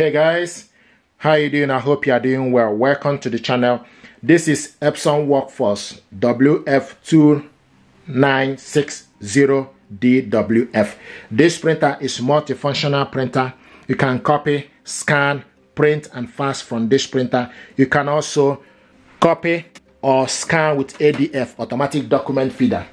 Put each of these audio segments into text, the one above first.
Hey guys, how you doing? I hope you are doing well. Welcome to the channel. This is Epson Workforce WF2960DWF. This printer is multifunctional printer. You can copy, scan, print and fax from this printer. You can also copy or scan with ADF, automatic document feeder.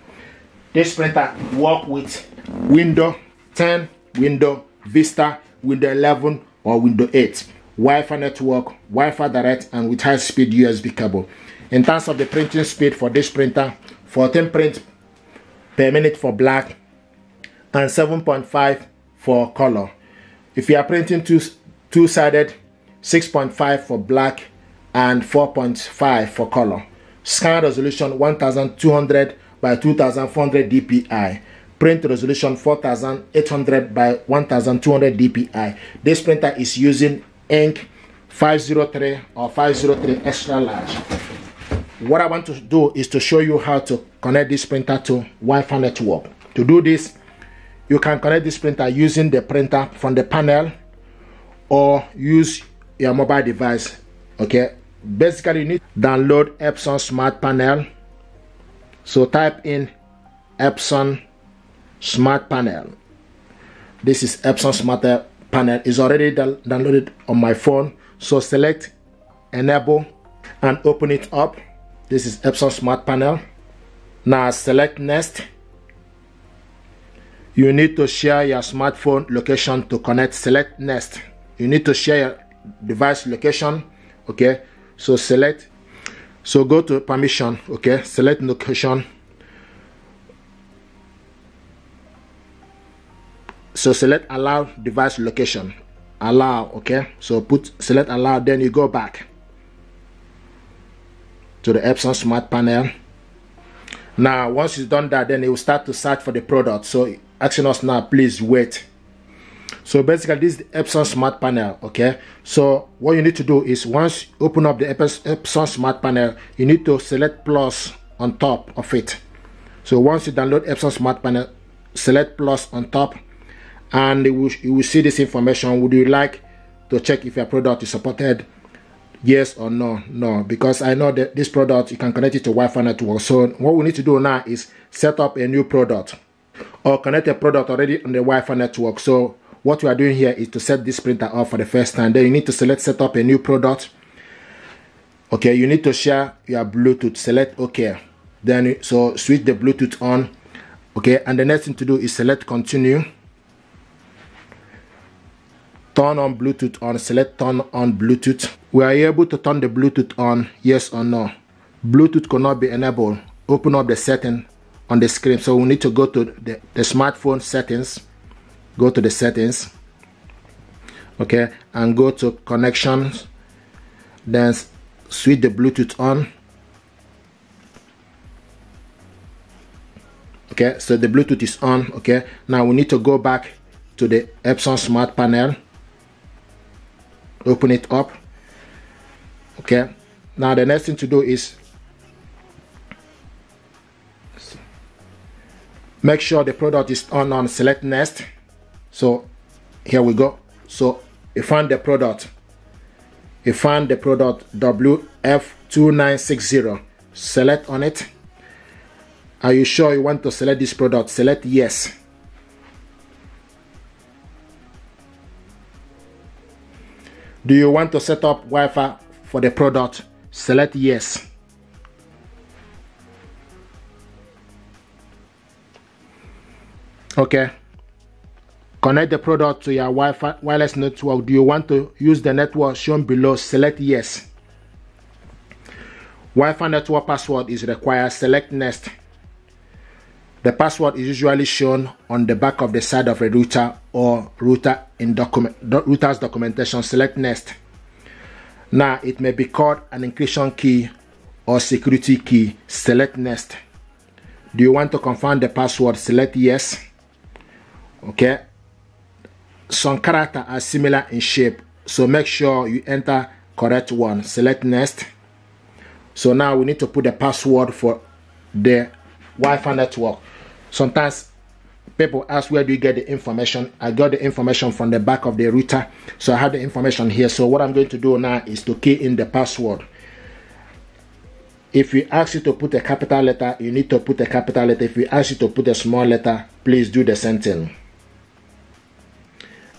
This printer works with Windows 10, Windows Vista, Windows 11 or Windows 8, Wi-Fi network, Wi-Fi direct, and with high-speed USB cable. In terms of the printing speed for this printer, 14 print per minute for black and 7.5 for color. If you are printing two-sided, 6.5 for black and 4.5 for color. Scan resolution 1200 by 2400 dpi. Print resolution 4800 by 1200 dpi. This printer is using ink 503 or 503 extra large. What I want to do is to show you how to connect this printer to Wi-Fi network. To do this, you can connect this printer using the printer from the panel or use your mobile device. Okay, basically you need to download Epson Smart Panel. So type in Epson Smart Panel. This is Epson Smart Panel. Is already downloaded on my phone. So select enable and open it up. This is Epson Smart Panel. Now select next. You need to share your smartphone location to connect. Select next. You need to share your device location. Okay, so select. So go to permission. Okay, select location. So select allow device location. Allow. Okay, so select allow, then you go back to the Epson Smart Panel. Now once you've done that, then it will start to search for the product. So asking us now, please wait. So basically this is the Epson Smart Panel. Okay, so what you need to do is once you open up the Epson Smart Panel, you need to select plus on top of it. So once you download Epson Smart Panel, select plus on top, and you will see this information. Would you like to check if your product is supported? Yes or no? No, because I know that this product you can connect it to Wi-Fi network. So what we need to do now is set up a new product or connect a product already on the Wi-Fi network. So what we are doing here is to set this printer up for the first time. Then you need to set up a new product. Okay, you need to share your Bluetooth. Select OK. Then so switch the Bluetooth on. Okay, and the next thing to do is select continue. Turn on Bluetooth on. Select turn on Bluetooth. We are able to turn the Bluetooth on, yes or no. Bluetooth cannot be enabled. Open up the setting on the screen. So we need to go to the smartphone settings. Go to the settings. Okay, and go to connections. Then switch the Bluetooth on. Okay, so the Bluetooth is on. Okay, now we need to go back to the Epson Smart Panel. Open it up. Okay, now the next thing to do is make sure the product is on. Select next. So here we go. So you find the product. You find the product WF2960. Select on it. Are you sure you want to select this product? Select yes. Do you want to set up Wi-Fi for the product? Select yes. Okay. Connect the product to your Wi-Fi wireless network. Do you want to use the network shown below? Select yes. Wi-Fi network password is required. Select next. The password is usually shown on the back of the side of a router or router's documentation. Select next. Now it may be called an encryption key or security key. Select next. Do you want to confirm the password? Select yes. Okay. Some characters are similar in shape, so make sure you enter correct one. Select next. So now we need to put the password for the Wi-Fi network. Sometimes people ask, where do you get the information? I got the information from the back of the router, so I have the information here. So what I'm going to do now is to key in the password. If we ask you to put a capital letter, you need to put a capital letter. If we ask you to put a small letter, please do the same thing.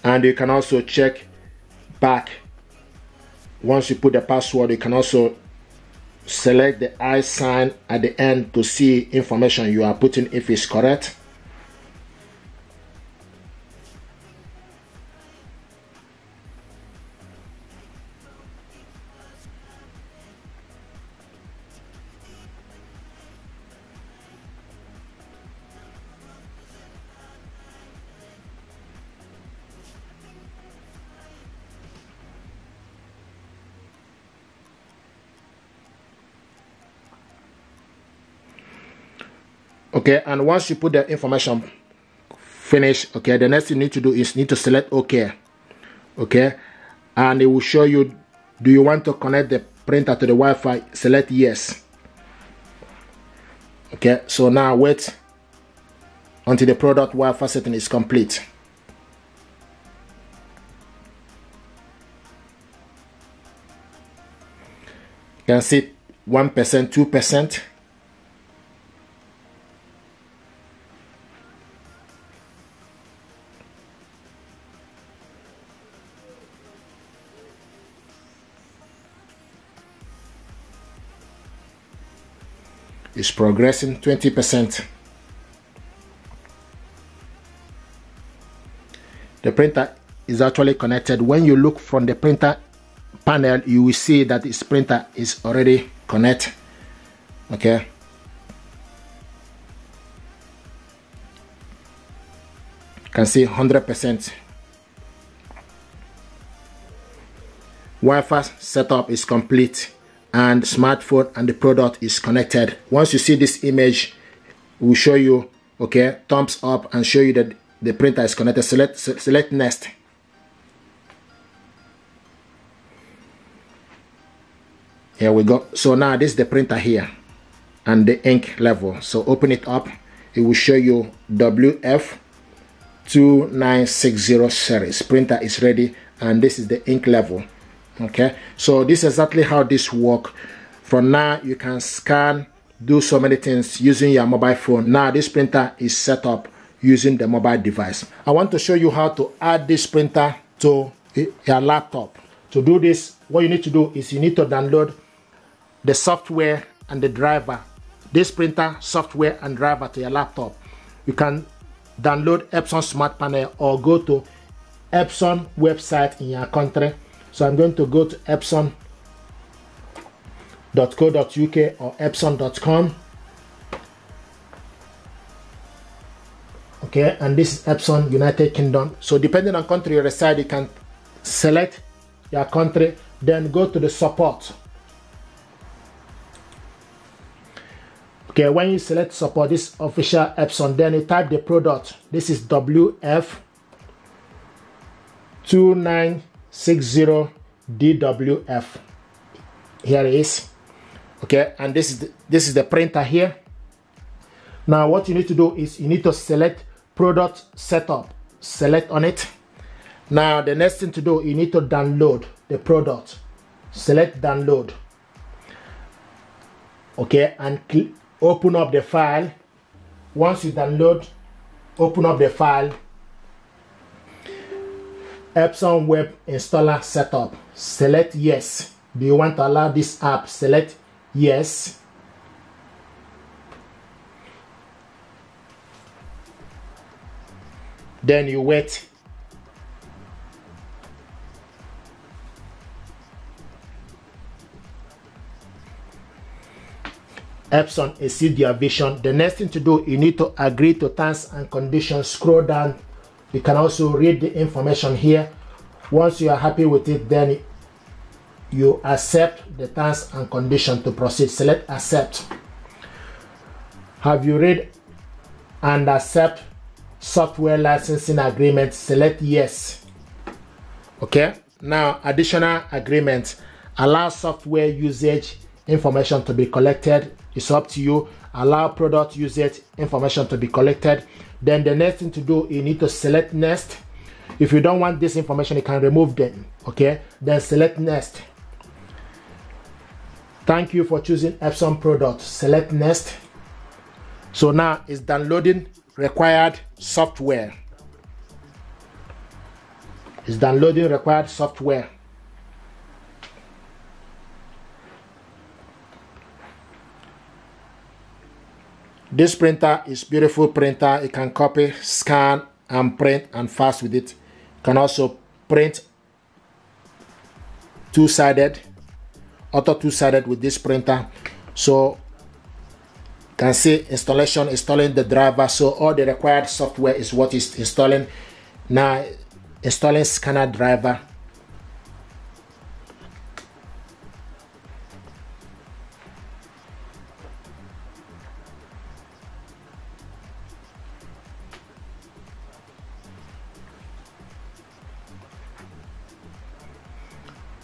And you can also check back. Once you put the password, you can also select the I sign at the end to see information you are putting if it's correct. Okay, and once you put the information finish, okay, the next thing you need to do is need to select OK. Okay, and it will show you, do you want to connect the printer to the Wi-Fi? Select yes. Okay, so now wait until the product Wi-Fi setting is complete. You can see 1%, 2%. Is progressing, 20%. The printer is actually connected. When you look from the printer panel, you will see that this printer is already connected. Okay. You can see 100%. Wi-Fi setup is complete, and smartphone and the product is connected. Once you see this image, it will show you, okay, thumbs up, and show you that the printer is connected. Select next. Here we go. So now this is the printer here and the ink level. So open it up. It will show you WF2960 series. Printer is ready, and this is the ink level. Okay, so this is exactly how this works. From now, you can scan, do so many things using your mobile phone. Now this printer is set up using the mobile device. I want to show you how to add this printer to your laptop. To do this, what you need to do is you need to download the software and the driver. This printer, software and driver to your laptop. You can download Epson Smart Panel or go to Epson website in your country. So I'm going to go to epson.co.uk or epson.com. Okay, and this is Epson, United Kingdom. So depending on country you reside, you can select your country, then go to the support. Okay, when you select support, this official Epson, then you type the product. This is WF2960 DWF. Here it is. Okay, and this is the printer here. Now what you need to do is you need to select product setup. Select on it. Now the next thing to do, you need to download the product. Select download. Okay, and open up the file. Once you download, open up the file. Epson web installer setup. Select yes. Do you want to allow this app? Select yes. Then you wait. Epson exceed your vision. The next thing to do, you need to agree to terms and conditions. Scroll down. You can also read the information here. Once you are happy with it, then you accept the terms and conditions to proceed. Select accept. Have you read and accept software licensing agreement? Select yes. Okay, now additional agreement. Allow software usage information to be collected. It's up to you. Allow product usage information to be collected. Then the next thing to do, you need to select next. If you don't want this information, you can remove them. Okay, then select next. Thank you for choosing Epson product. Select next. So now it's downloading required software. It's downloading required software. This printer is beautiful printer. You can copy, scan, and print and fax with it. You can also print two-sided, auto two-sided with this printer. So you can see installation, installing the driver. So all the required software is what is installing. Now installing scanner driver.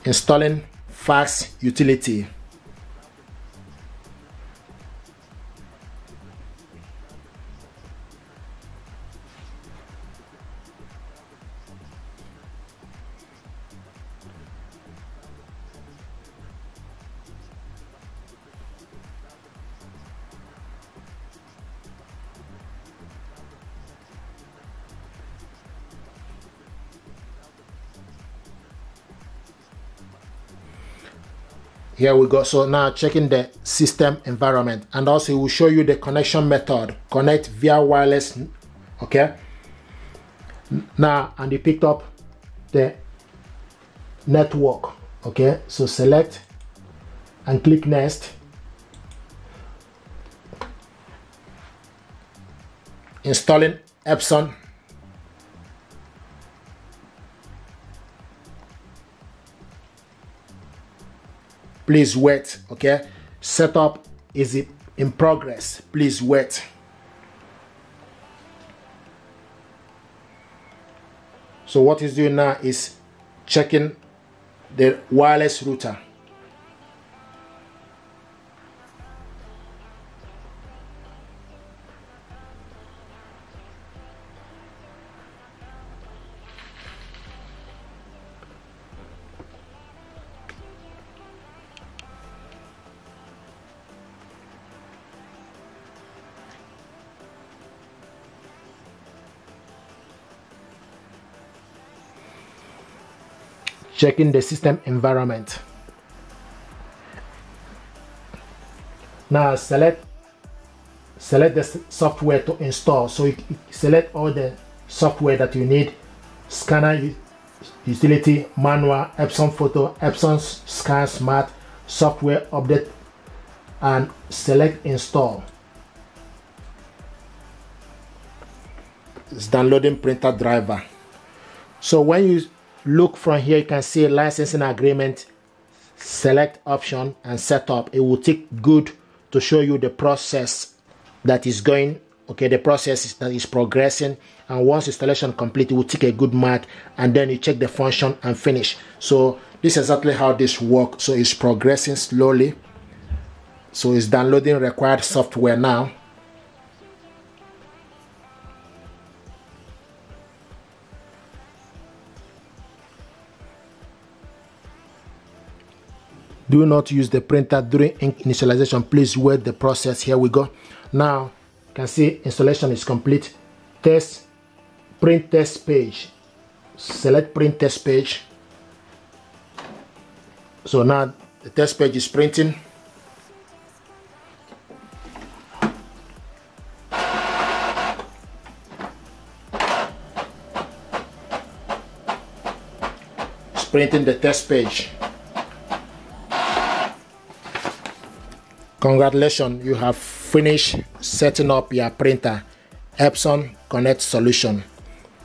Installing fax utility. Here we go. So now checking the system environment, and also it will show you the connection method. Connect via wireless. Okay. Now, and you picked up the network. Okay. So select and click next. Installing Epson. Please wait. Okay, setup is in progress. Please wait. So what it's doing now is checking the wireless router. Checking the system environment. Now select the software to install. So you select all the software that you need: scanner utility, manual, Epson photo, Epson scan smart, software update, and select install. It's downloading printer driver. So when you look from here, you can see licensing agreement, select option and setup. It will take good to show you the process that is going. Okay, the process that is progressing, and once installation complete, it will take a good mark, and then you check the function and finish. So this is exactly how this works. So it's progressing slowly. So it's downloading required software now. Do not use the printer during ink initialization. Please wait the process. Here we go. Now you can see installation is complete. Test, print test page. Select print test page. So now the test page is printing. It's printing the test page. Congratulations, you have finished setting up your printer, Epson Connect solution.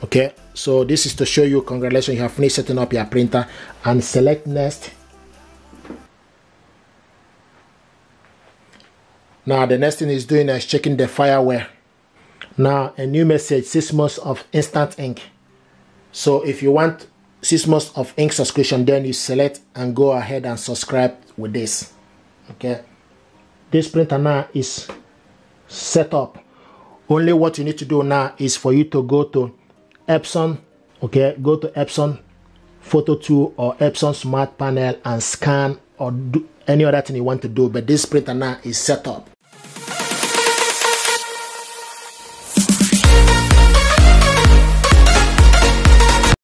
Okay, so this is to show you, congratulations, you have finished setting up your printer, and select next. Now the next thing is doing is checking the fireware. Now a new message, 6 months of instant ink. So if you want 6 months of ink subscription, then you select and go ahead and subscribe with this. Okay. This printer now is set up. Only what you need to do now is for you to go to Epson, okay, go to Epson Photo Tool or Epson Smart Panel and scan or do any other thing you want to do. But this printer now is set up.